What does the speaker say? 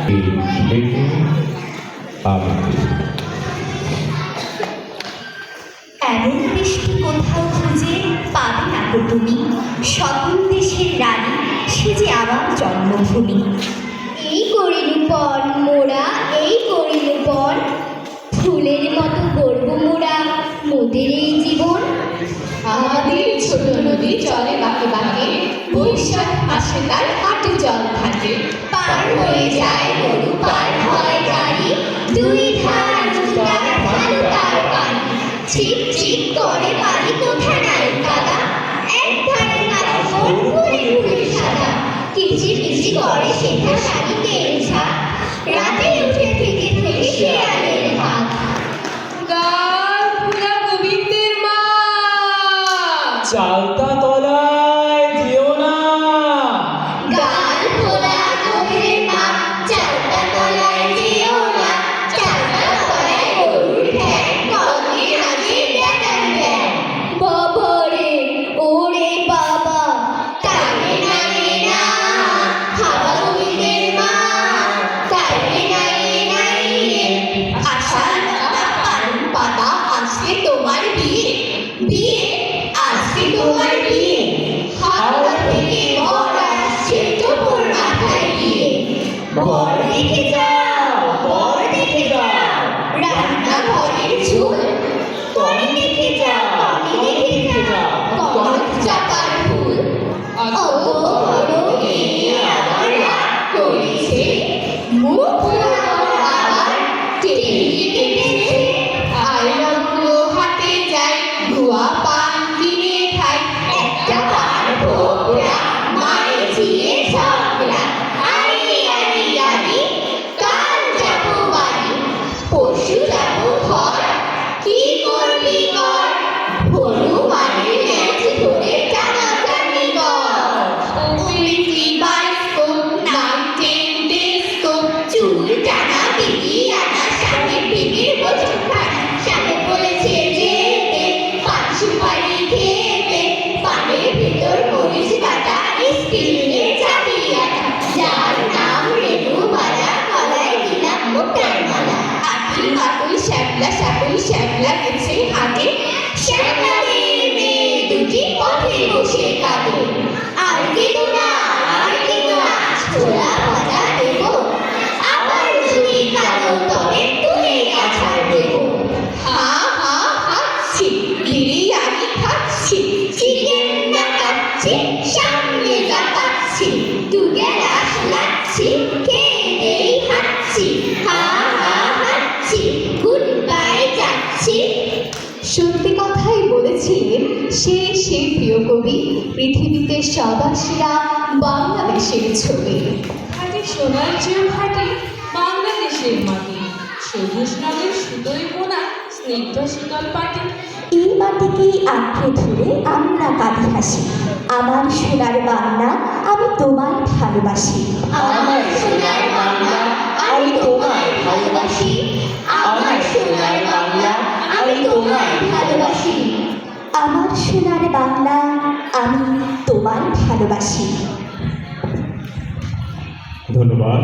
এমন বৃষ্টি কোথাও খুঁজে পাবে না তো তুমি, সকল দেশের রানী সে যে আমার জন্মভূমি। এই করিলু পর মোরা, এই করিলু পর, ফুলের মতো গর্ব মোরা মোদের এই জীবন। আমাদের ছোট নদী চলে বাঁকে বাঁকে, বৈশাখ মাসে তার হাটে জল থাকে। পার হয়ে যায় গরু, পার হয় গাড়ি, দুই ধার জুতার ভালো তার পানি। ছিপ ছিপ করে বাড়ি কোথা নাই কাদা, এক ধারে কাদা ফুলে ফুলে সাদা। কিচি কিচি করে সেটা শাড়িতে ঝাঁক, রাতে উঠে থেকে থেকে শেয়ালের হাত। গাল ফুলা গোবিন্দের মা, চালতা তলায় যেও না। গাল ফোলা গোবিন্দের মা, চালতা তলায় যেও না। চালতা তলায় গরুর ঠ্যাং, কবে আগে ব্যাটার ব্যাং। বাবা রে ওরে বাবা, কাইবে না রে না, হাওয়া গোবিন্দের মা, কাইবে না রে না রে। আষাঢ় পাতা পালন পাতা, আজকে তোমার বিয়ে। বিয়ে আজকে তোমার বিয়ে, হাওড়া থেকে বর আসছে তোর মাথায় গিয়ে। বর দেখে যাও, বর দেখে যাও, রান্নাঘরের ঝুল। কনে দেখে যাও, কনে দেখে যাও, কনক চাপার ফুল। অত বড় মেয়ে আবার রাগ করেছে, মুখ পোড়ানোর আবার টেনে কেটেছে। আইরগুলো হাটে যাই, ধোয়া পান কিনে খাই। একটা পান ভোগরা, মায়ের ঝিয়ে ঝগড়া। আরে আরে আরে, কাল যাবো বাড়ি, পরশু যাবো ঘর। কি করবি কর, হনুমানের লেজ ধরে টানাটানি কর। ওপিটি বাইস্কোপ, নাইটেন ডেস্কোপ, চুল টানা বিবি আনা, স্বামীর বিবির বচন খানা। স্বামী বলেছে যেতে, পান সুপারি খেতে, পানের ভিতর মরিচ বাটা, স্টিলের চাবি আটা। যার নাম রেণুবালা, গলায় দিলাম মুক্তার মালা। আটুল মাটুল শ্যাবলা সাপুল, শ্যাবলা গেছে হাটে। শ্যামলাদের মেয়ে দুটি পথে বসে কাঁদে। আর কেঁদো না, আর কেঁদো না, ছোলা ভাজা দেবো। আবার যদি কাঁদো তবে তুলে আছাড় দেবো। হা হা হাঁচছি, বিরিয়ানি খাচ্ছি। চিকেন ডাকাচ্ছি, সামনে ডাকাচ্ছি, দুগেরাস লাচ্ছি, খেয়ে দেই হাঁটছি। হা হা হাঁটছি, গুড বাই যাচ্ছি। সত্যি কথাই বলেছিলেন সেই প্রিয় কবি, পৃথিবীতে সবার সেরা বাংলাদেশের ছবি। খাঁটি সোনার চেয়েও খাঁটি বাংলাদেশের মাটি, সবুজ রঙের সুতোয় বোনা স্নিগ্ধ শীতল পাটি। এই মাটিকেই আঁকড়ে ধরে আমরা কাঁদি হাসি। আমার সোনার বাংলা, আমি তোমায় ভালোবাসি। আমার সোনার বাংলা, আমি তোমায় ভালোবাসি। আমার সোনার বাংলা, আমি তোমায় ভালোবাসি। আমার সোনার বাংলা, আমি তোমায় ভালোবাসি। ধন্যবাদ।